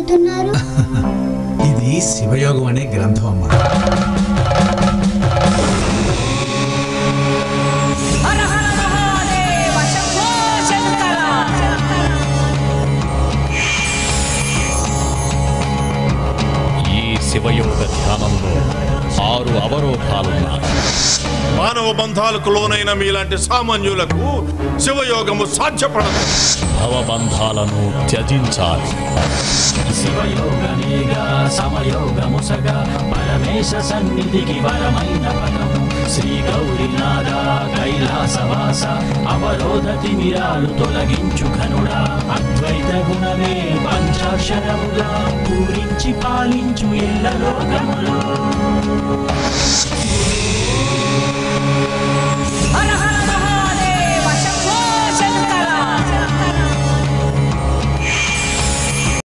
అంటున్నారు? ఇది శివయోగం అనే గ్రంథం అమ్మా. ఈ శివయోగ ధ్యానంలో 6 అవరోధాలున్నాయి. మానవ బంధాలకు లోనైన మీలాంటి సామాన్యులకు శివయోగము సాధ్యపడదు. భవబంధాలను త్యజించాలి. శివయోగమేగా సమయోగముసగా పరమేశ సన్నిధికి వరమైన పదము. శ్రీ గౌరీనాథ కైలాసవాస అవరోధ తిమిరాలు తొలగించు ఘనుడా. అద్వైత గుణమే పంచాక్షరముగా పూరించి పాలించు ఎల్ల లోకములు.